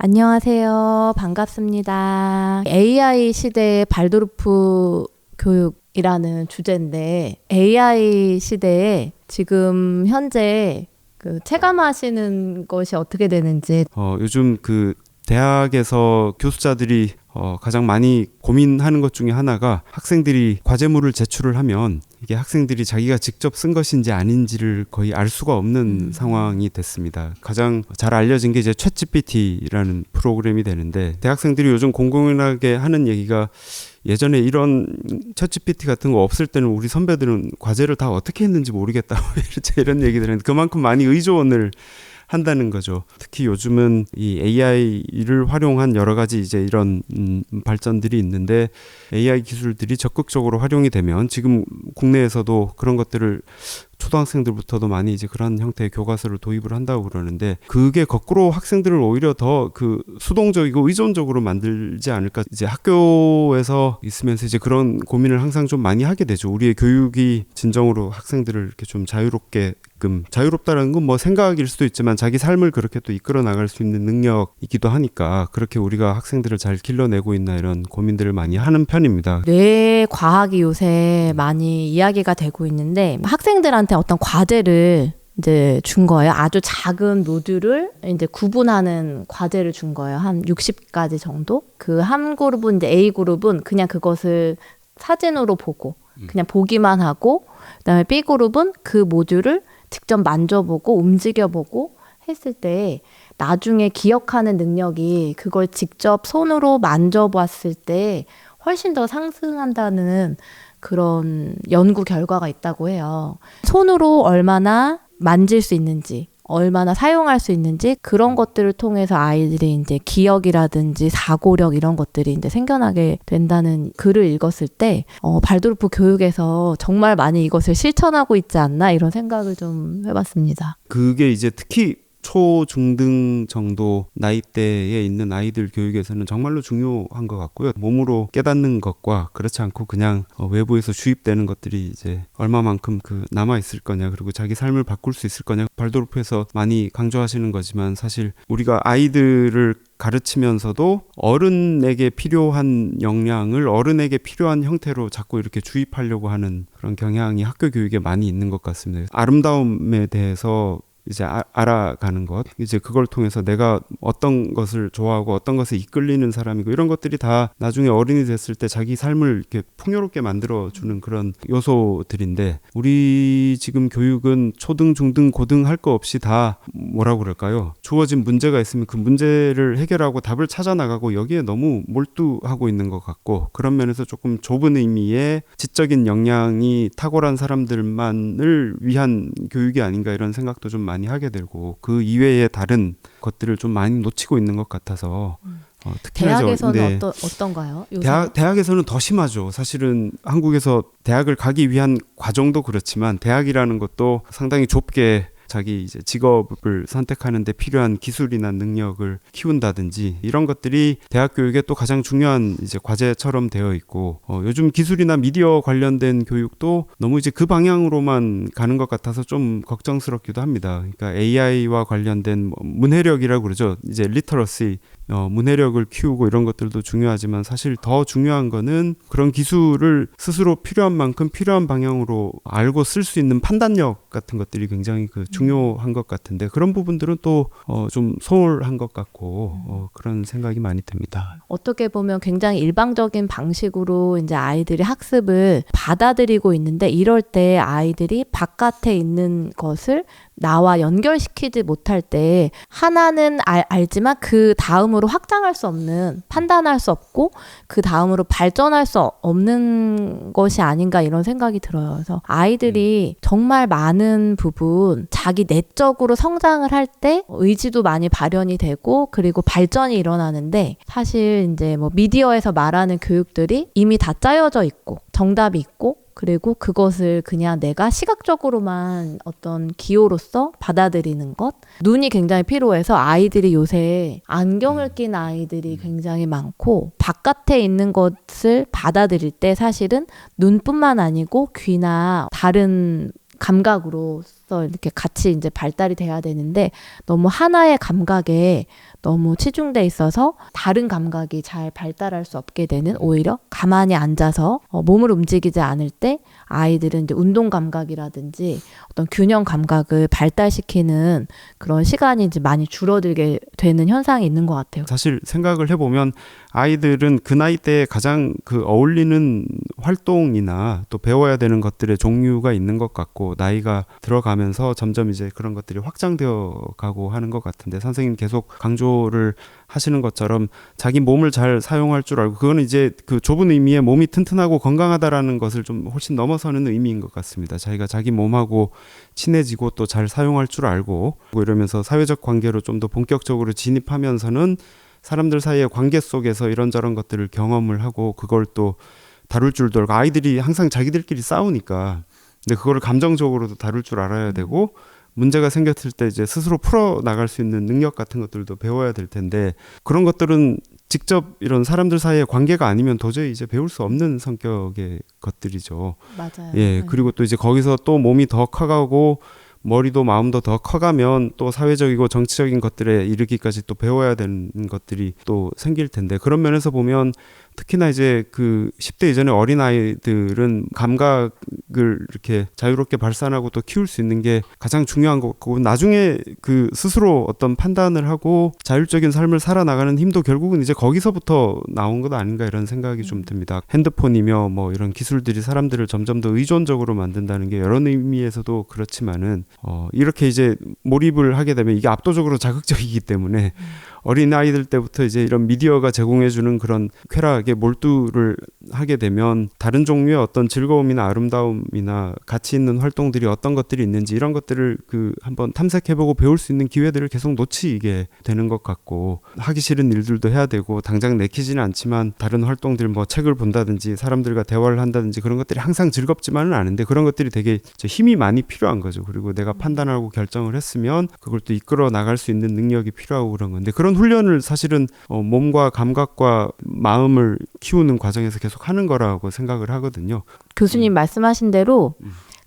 안녕하세요. 반갑습니다. AI 시대의 발도르프 교육이라는 주제인데 AI 시대에 지금 현재 체감하시는 것이 어떻게 되는지 요즘 대학에서 교수자들이 가장 많이 고민하는 것 중에 하나가 학생들이 과제물을 제출을 하면 이게 학생들이 자기가 직접 쓴 것인지 아닌지를 거의 알 수가 없는 상황이 됐습니다. 가장 잘 알려진 게 이제 챗GPT라는 프로그램이 되는데 대학생들이 요즘 공공연하게 하는 얘기가 예전에 이런 챗GPT 같은 거 없을 때는 우리 선배들은 과제를 다 어떻게 했는지 모르겠다 이런 얘기들을 했는데 그만큼 많이 의존을 한다는 거죠. 특히 요즘은 이 AI를 활용한 여러 가지 이제 이런 발전들이 있는데 AI 기술들이 적극적으로 활용이 되면 지금 국내에서도 그런 것들을 초등학생들부터도 많이 이제 그런 형태의 교과서를 도입을 한다고 그러는데 그게 거꾸로 학생들을 오히려 더 수동적이고 의존적으로 만들지 않을까. 이제 학교에서 있으면서 이제 그런 고민을 항상 좀 많이 하게 되죠. 우리의 교육이 진정으로 학생들을 이렇게 좀 자유롭다라는 건 뭐 생각일 수도 있지만 자기 삶을 그렇게 또 이끌어 나갈 수 있는 능력이기도 하니까 그렇게 우리가 학생들을 잘 길러내고 있나 이런 고민들을 많이 하는 편입니다. 뇌 과학이 요새 많이 이야기가 되고 있는데 학생들한테 어떤 과제를 이제 준 거예요. 아주 작은 모듈을 이제 구분하는 과제를 준 거예요. 한 60가지 정도. 그 한 그룹은 이제 A 그룹은 그냥 그것을 사진으로 보고 그냥 보기만 하고 그다음에 B 그룹은 그 모듈을 직접 만져보고 움직여보고 했을 때 나중에 기억하는 능력이 그걸 직접 손으로 만져봤을 때 훨씬 더 상승한다는 그런 연구 결과가 있다고 해요. 손으로 얼마나 만질 수 있는지, 얼마나 사용할 수 있는지 그런 것들을 통해서 아이들이 이제 기억이라든지 사고력 이런 것들이 이제 생겨나게 된다는 글을 읽었을 때 발도르프 교육에서 정말 많이 이것을 실천하고 있지 않나 이런 생각을 좀 해봤습니다. 그게 이제 특히 초, 중등 정도 나이대에 있는 아이들 교육에서는 정말로 중요한 것 같고요. 몸으로 깨닫는 것과 그렇지 않고 그냥 외부에서 주입되는 것들이 이제 얼마만큼 남아있을 거냐 그리고 자기 삶을 바꿀 수 있을 거냐 발도르프에서 많이 강조하시는 거지만 사실 우리가 아이들을 가르치면서도 어른에게 필요한 역량을 어른에게 필요한 형태로 자꾸 이렇게 주입하려고 하는 그런 경향이 학교 교육에 많이 있는 것 같습니다. 아름다움에 대해서 이제 알아가는 것, 이제 그걸 통해서 내가 어떤 것을 좋아하고 어떤 것에 이끌리는 사람이고 이런 것들이 다 나중에 어른이 됐을 때 자기 삶을 이렇게 풍요롭게 만들어주는 그런 요소들인데 우리 지금 교육은 초등, 중등, 고등 할 거 없이 다 뭐라고 그럴까요? 주어진 문제가 있으면 그 문제를 해결하고 답을 찾아 나가고 여기에 너무 몰두하고 있는 것 같고 그런 면에서 조금 좁은 의미의 지적인 역량이 탁월한 사람들만을 위한 교육이 아닌가 이런 생각도 좀 많이 하게 되고 그 이외의 다른 것들을 좀 많이 놓치고 있는 것 같아서 특히나 대학에서는 어떤가요? 대학에서는 더 심하죠. 사실은 한국에서 대학을 가기 위한 과정도 그렇지만 대학이라는 것도 상당히 좁게 자기 이제 직업을 선택하는 데 필요한 기술이나 능력을 키운다든지 이런 것들이 대학 교육의 또 가장 중요한 이제 과제처럼 되어 있고 요즘 기술이나 미디어 관련된 교육도 너무 이제 그 방향으로만 가는 것 같아서 좀 걱정스럽기도 합니다. 그러니까 AI와 관련된 문해력이라고 그러죠. 이제 리터러시 문해력을 키우고 이런 것들도 중요하지만 사실 더 중요한 거는 그런 기술을 스스로 필요한 만큼 필요한 방향으로 알고 쓸 수 있는 판단력 같은 것들이 굉장히 중요한 것 같은데 그런 부분들은 또 좀 소홀한 것 같고 그런 생각이 많이 듭니다. 어떻게 보면 굉장히 일방적인 방식으로 이제 아이들이 학습을 받아들이고 있는데 이럴 때 아이들이 바깥에 있는 것을 나와 연결시키지 못할 때 하나는 알지만 그 다음으로 확장할 수 없는 판단할 수 없고 그 다음으로 발전할 수 없는 것이 아닌가 이런 생각이 들어요. 그래서 아이들이 정말 많은 부분 자기 내적으로 성장을 할 때 의지도 많이 발현이 되고 그리고 발전이 일어나는데 사실 이제 뭐 미디어에서 말하는 교육들이 이미 다 짜여져 있고 정답이 있고 그리고 그것을 그냥 내가 시각적으로만 어떤 기호로서 받아들이는 것 눈이 굉장히 필요해서 아이들이 요새 안경을 낀 아이들이 굉장히 많고 바깥에 있는 것을 받아들일 때 사실은 눈뿐만 아니고 귀나 다른 감각으로서 사람으로서 이렇게 같이 이제 발달이 돼야 되는데 너무 하나의 감각에 너무 치중돼 있어서 다른 감각이 잘 발달할 수 없게 되는, 오히려 가만히 앉아서 몸을 움직이지 않을 때 아이들은 이제 운동 감각이라든지 어떤 균형 감각을 발달시키는 그런 시간이 이제 많이 줄어들게 되는 현상이 있는 것 같아요. 사실 생각을 해보면 아이들은 그 나이 때에 가장 그 어울리는 활동이나 또 배워야 되는 것들의 종류가 있는 것 같고, 나이가 들어가면서 점점 이제 그런 것들이 확장되어 가고 하는 것 같은데, 선생님 계속 강조를 하시는 것처럼 자기 몸을 잘 사용할 줄 알고, 그거는 이제 그 좁은 의미의 몸이 튼튼하고 건강하다라는 것을 좀 훨씬 넘어서는 의미인 것 같습니다. 자기가 자기 몸하고 친해지고 또 잘 사용할 줄 알고 이러면서 사회적 관계로 좀 더 본격적으로 진입하면서는 사람들 사이의 관계 속에서 이런저런 것들을 경험을 하고 그걸 또 다룰 줄도 알고, 아이들이 항상 자기들끼리 싸우니까 근데 그거를 감정적으로도 다룰 줄 알아야 되고, 문제가 생겼을 때 이제 스스로 풀어 나갈 수 있는 능력 같은 것들도 배워야 될 텐데, 그런 것들은 직접 이런 사람들 사이의 관계가 아니면 도저히 이제 배울 수 없는 성격의 것들이죠. 맞아요. 예, 그리고 또 이제 거기서 또 몸이 더 커가고 머리도 마음도 더 커가면 또 사회적이고 정치적인 것들에 이르기까지 또 배워야 되는 것들이 또 생길 텐데, 그런 면에서 보면 특히나 이제 그 10대 이전의 어린아이들은 감각을 이렇게 자유롭게 발산하고 또 키울 수 있는 게 가장 중요한 것 같고, 나중에 그 스스로 어떤 판단을 하고 자율적인 삶을 살아나가는 힘도 결국은 이제 거기서부터 나온 것 아닌가, 이런 생각이 좀 듭니다. 핸드폰이며 뭐 이런 기술들이 사람들을 점점 더 의존적으로 만든다는 게 여러 의미에서도 그렇지만은 이렇게 이제 몰입을 하게 되면 이게 압도적으로 자극적이기 때문에 어린 아이들 때부터 이제 이런 미디어가 제공해주는 그런 쾌락에 몰두를 하게 되면 다른 종류의 어떤 즐거움이나 아름다움이나 가치 있는 활동들이 어떤 것들이 있는지, 이런 것들을 그 한번 탐색해보고 배울 수 있는 기회들을 계속 놓치게 되는 것 같고, 하기 싫은 일들도 해야 되고 당장 내키지는 않지만 다른 활동들, 뭐 책을 본다든지 사람들과 대화를 한다든지 그런 것들이 항상 즐겁지만은 않은데, 그런 것들이 되게 힘이 많이 필요한 거죠. 그리고 내가 판단하고 결정을 했으면 그걸 또 이끌어 나갈 수 있는 능력이 필요하고 그런 건데, 그런 훈련을 사실은 몸과 감각과 마음을 키우는 과정에서 계속 하는 거라고 생각을 하거든요. 교수님 말씀하신 대로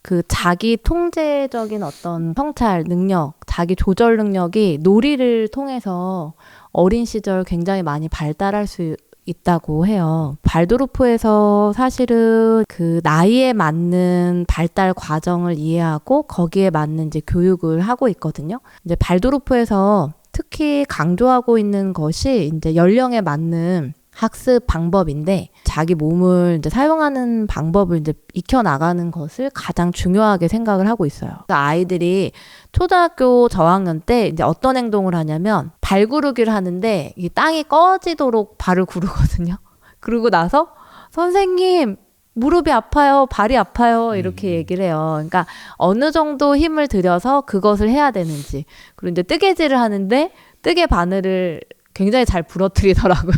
그 자기 통제적인 어떤 성찰 능력, 자기 조절 능력이 놀이를 통해서 어린 시절 굉장히 많이 발달할 수 있다고 해요. 발도르프에서 사실은 그 나이에 맞는 발달 과정을 이해하고 거기에 맞는 이제 교육을 하고 있거든요. 이제 발도르프에서 특히 강조하고 있는 것이 이제 연령에 맞는 학습 방법인데, 자기 몸을 이제 사용하는 방법을 이제 익혀 나가는 것을 가장 중요하게 생각을 하고 있어요. 그러니까 아이들이 초등학교 저학년 때 이제 어떤 행동을 하냐면 발 구르기를 하는데 이 땅이 꺼지도록 발을 구르거든요. 그러고 나서 선생님 무릎이 아파요, 발이 아파요, 이렇게 얘기를 해요. 그러니까 어느 정도 힘을 들여서 그것을 해야 되는지. 그리고 이제 뜨개질을 하는데 뜨개 바늘을 굉장히 잘 부러뜨리더라고요.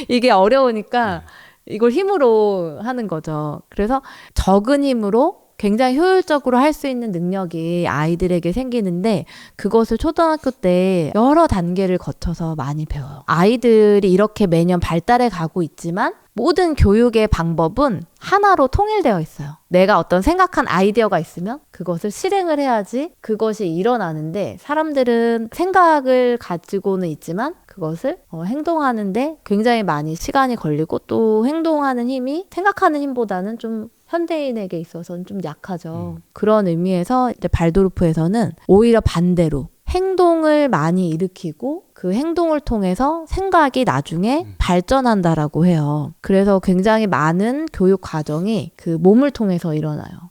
이게 어려우니까 이걸 힘으로 하는 거죠. 그래서 적은 힘으로 굉장히 효율적으로 할 수 있는 능력이 아이들에게 생기는데, 그것을 초등학교 때 여러 단계를 거쳐서 많이 배워요. 아이들이 이렇게 매년 발달해 가고 있지만 모든 교육의 방법은 하나로 통일되어 있어요. 내가 어떤 생각한 아이디어가 있으면 그것을 실행을 해야지 그것이 일어나는데, 사람들은 생각을 가지고는 있지만 그것을 행동하는데 굉장히 많이 시간이 걸리고, 또 행동하는 힘이 생각하는 힘보다는 좀 현대인에게 있어서는 좀 약하죠. 그런 의미에서 이제 발도르프에서는 오히려 반대로 행동을 많이 일으키고 그 행동을 통해서 생각이 나중에 발전한다라고 해요. 그래서 굉장히 많은 교육 과정이 그 몸을 통해서 일어나요.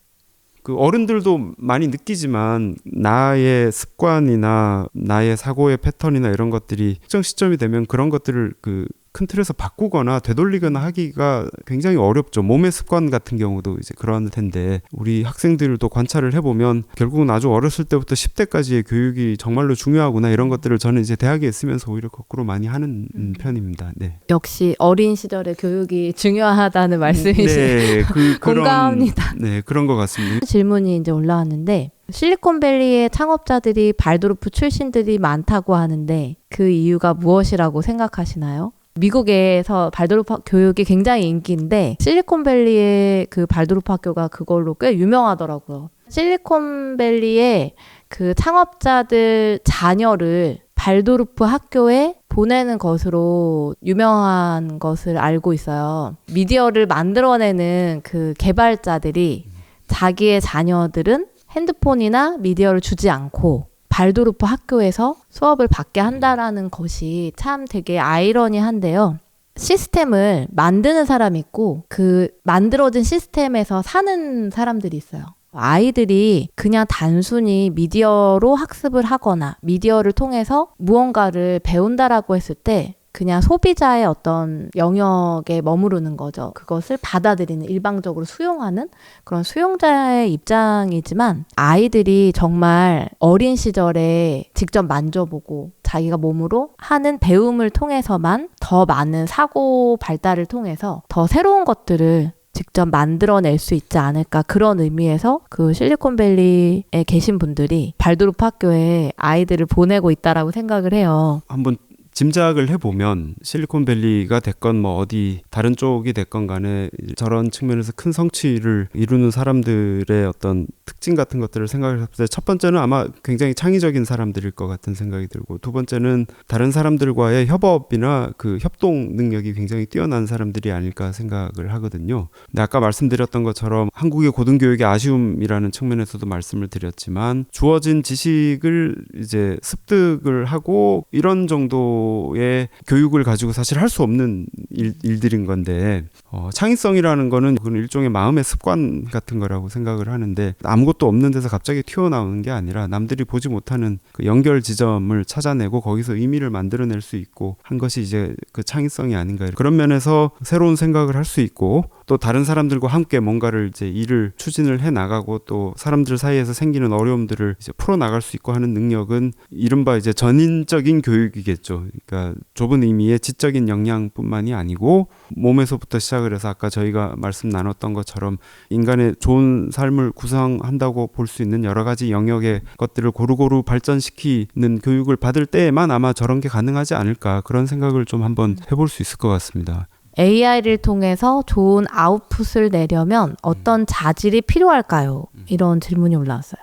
그 어른들도 많이 느끼지만 나의 습관이나 나의 사고의 패턴이나 이런 것들이 특정 시점이 되면 그런 것들을 그 큰 틀에서 바꾸거나 되돌리거나 하기가 굉장히 어렵죠. 몸의 습관 같은 경우도 이제 그런 텐데, 우리 학생들도 관찰을 해보면 결국은 아주 어렸을 때부터 10대까지의 교육이 정말로 중요하구나, 이런 것들을 저는 이제 대학에 있으면서 오히려 거꾸로 많이 하는 편입니다. 네. 역시 어린 시절의 교육이 중요하다는 말씀이신. 네, 공감합니다. 네, 그런 것 같습니다. 질문이 이제 올라왔는데, 실리콘밸리의 창업자들이 발도르프 출신들이 많다고 하는데 그 이유가 무엇이라고 생각하시나요? 미국에서 발도르프 교육이 굉장히 인기인데 실리콘밸리의 그 발도르프 학교가 그걸로 꽤 유명하더라고요. 실리콘밸리의 그 창업자들 자녀를 발도르프 학교에 보내는 것으로 유명한 것을 알고 있어요. 미디어를 만들어내는 그 개발자들이 자기의 자녀들은 핸드폰이나 미디어를 주지 않고 발도르프 학교에서 수업을 받게 한다라는 것이 참 되게 아이러니한데요. 시스템을 만드는 사람이 있고 그 만들어진 시스템에서 사는 사람들이 있어요. 아이들이 그냥 단순히 미디어로 학습을 하거나 미디어를 통해서 무언가를 배운다라고 했을 때 그냥 소비자의 어떤 영역에 머무르는 거죠. 그것을 받아들이는, 일방적으로 수용하는 그런 수용자의 입장이지만 아이들이 정말 어린 시절에 직접 만져보고 자기가 몸으로 하는 배움을 통해서만 더 많은 사고 발달을 통해서 더 새로운 것들을 직접 만들어낼 수 있지 않을까, 그런 의미에서 그 실리콘밸리에 계신 분들이 발도르프 학교에 아이들을 보내고 있다라고 생각을 해요. 한번 짐작을 해보면 실리콘밸리가 됐건 뭐 어디 다른 쪽이 됐건 간에 저런 측면에서 큰 성취를 이루는 사람들의 어떤 특징 같은 것들을 생각했을 때 첫 번째는 아마 굉장히 창의적인 사람들일 것 같은 생각이 들고, 두 번째는 다른 사람들과의 협업이나 그 협동 능력이 굉장히 뛰어난 사람들이 아닐까 생각을 하거든요. 근데 아까 말씀드렸던 것처럼 한국의 고등교육의 아쉬움이라는 측면에서도 말씀을 드렸지만 주어진 지식을 이제 습득을 하고 이런 정도의 교육을 가지고 사실 할 수 없는 일들인 건데 창의성이라는 거는 그건 일종의 마음의 습관 같은 거라고 생각을 하는데, 아무것도 없는 데서 갑자기 튀어나오는 게 아니라 남들이 보지 못하는 그 연결 지점을 찾아내고 거기서 의미를 만들어낼 수 있고 한 것이 이제 그 창의성이 아닌가. 그런 면에서 새로운 생각을 할 수 있고 또 다른 사람들과 함께 뭔가를 이제 일을 추진을 해 나가고 또 사람들 사이에서 생기는 어려움들을 이제 풀어 나갈 수 있고 하는 능력은 이른바 이제 전인적인 교육이겠죠. 그러니까 좁은 의미의 지적인 역량뿐만이 아니고 몸에서부터 시작을 해서 아까 저희가 말씀 나눴던 것처럼 인간의 좋은 삶을 구성한다고 볼 수 있는 여러 가지 영역의 것들을 고루고루 발전시키는 교육을 받을 때에만 아마 저런 게 가능하지 않을까, 그런 생각을 좀 한번 해볼 수 있을 것 같습니다. AI를 통해서 좋은 아웃풋을 내려면 어떤 자질이 필요할까요? 이런 질문이 올라왔어요.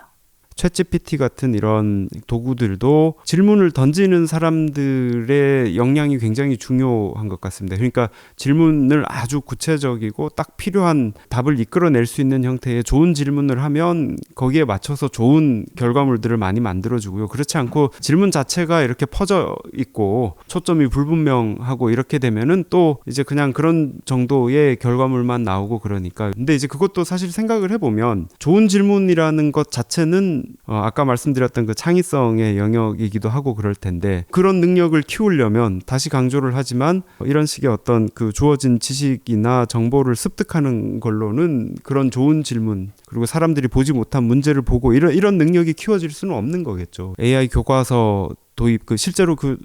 챗GPT 같은 이런 도구들도 질문을 던지는 사람들의 역량이 굉장히 중요한 것 같습니다. 그러니까 질문을 아주 구체적이고 딱 필요한 답을 이끌어낼 수 있는 형태의 좋은 질문을 하면 거기에 맞춰서 좋은 결과물들을 많이 만들어주고요. 그렇지 않고 질문 자체가 이렇게 퍼져 있고 초점이 불분명하고 이렇게 되면은 또 이제 그냥 그런 정도의 결과물만 나오고 그러니까. 근데 이제 그것도 사실 생각을 해보면 좋은 질문이라는 것 자체는 아까 말씀드렸던 그 창의성의 영역이기도 하고 그럴 텐데, 그런 능력을 키우려면 다시 강조를 하지만 이런 식의 어떤 그 주어진 지식이나 정보를 습득하는 걸로는 그런 좋은 질문 그리고 사람들이 보지 못한 문제를 보고 이런 능력이 키워질 수는 없는 거겠죠. AI 교과서 도입, 실제로 그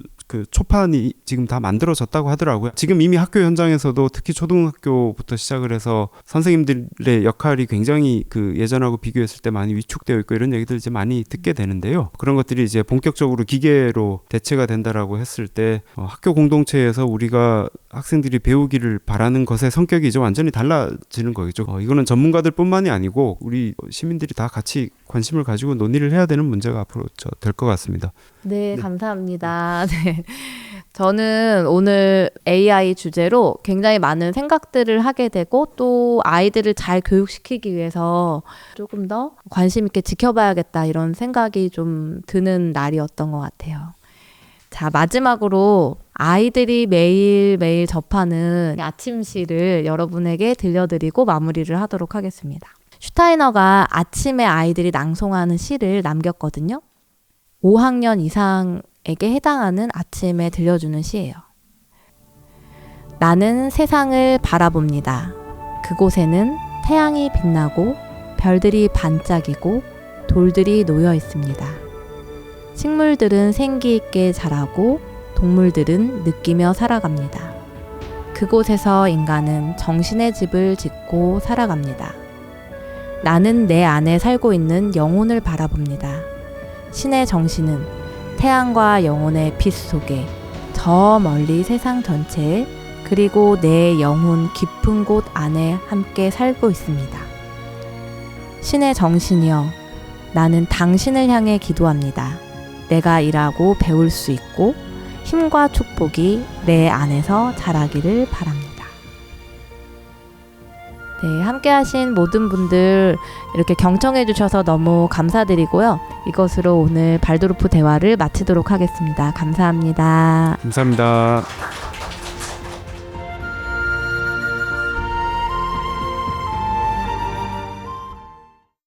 초판이 지금 다 만들어졌다고 하더라고요. 지금 이미 학교 현장에서도 특히 초등학교부터 시작을 해서 선생님들의 역할이 굉장히 그 예전하고 비교했을 때 많이 위축되어 있고 이런 얘기들 이제 많이 듣게 되는데요. 그런 것들이 이제 본격적으로 기계로 대체가 된다라고 했을 때 학교 공동체에서 우리가 학생들이 배우기를 바라는 것의 성격이 이제 완전히 달라지는 거겠죠. 이거는 전문가들 뿐만이 아니고 우리 시민들이 다 같이 관심을 가지고 논의를 해야 되는 문제가 앞으로 될 것 같습니다. 네, 감사합니다. 네. 저는 오늘 AI 주제로 굉장히 많은 생각들을 하게 되고 또 아이들을 잘 교육시키기 위해서 조금 더 관심 있게 지켜봐야겠다, 이런 생각이 좀 드는 날이었던 것 같아요. 자, 마지막으로 아이들이 매일매일 접하는 아침 시를 여러분에게 들려드리고 마무리를 하도록 하겠습니다. 슈타이너가 아침에 아이들이 낭송하는 시를 남겼거든요. 5학년 이상에게 해당하는 아침에 들려주는 시예요. 나는 세상을 바라봅니다. 그곳에는 태양이 빛나고 별들이 반짝이고 돌들이 놓여 있습니다. 식물들은 생기 있게 자라고 동물들은 느끼며 살아갑니다. 그곳에서 인간은 정신의 집을 짓고 살아갑니다. 나는 내 안에 살고 있는 영혼을 바라봅니다. 신의 정신은 태양과 영혼의 빛 속에 저 멀리 세상 전체 그리고 내 영혼 깊은 곳 안에 함께 살고 있습니다. 신의 정신이여, 나는 당신을 향해 기도합니다. 내가 일하고 배울 수 있고 힘과 축복이 내 안에서 자라기를 바랍니다. 네, 함께 하신 모든 분들 이렇게 경청해 주셔서 너무 감사드리고요. 이것으로 오늘 발도르프 대화를 마치도록 하겠습니다. 감사합니다. 감사합니다.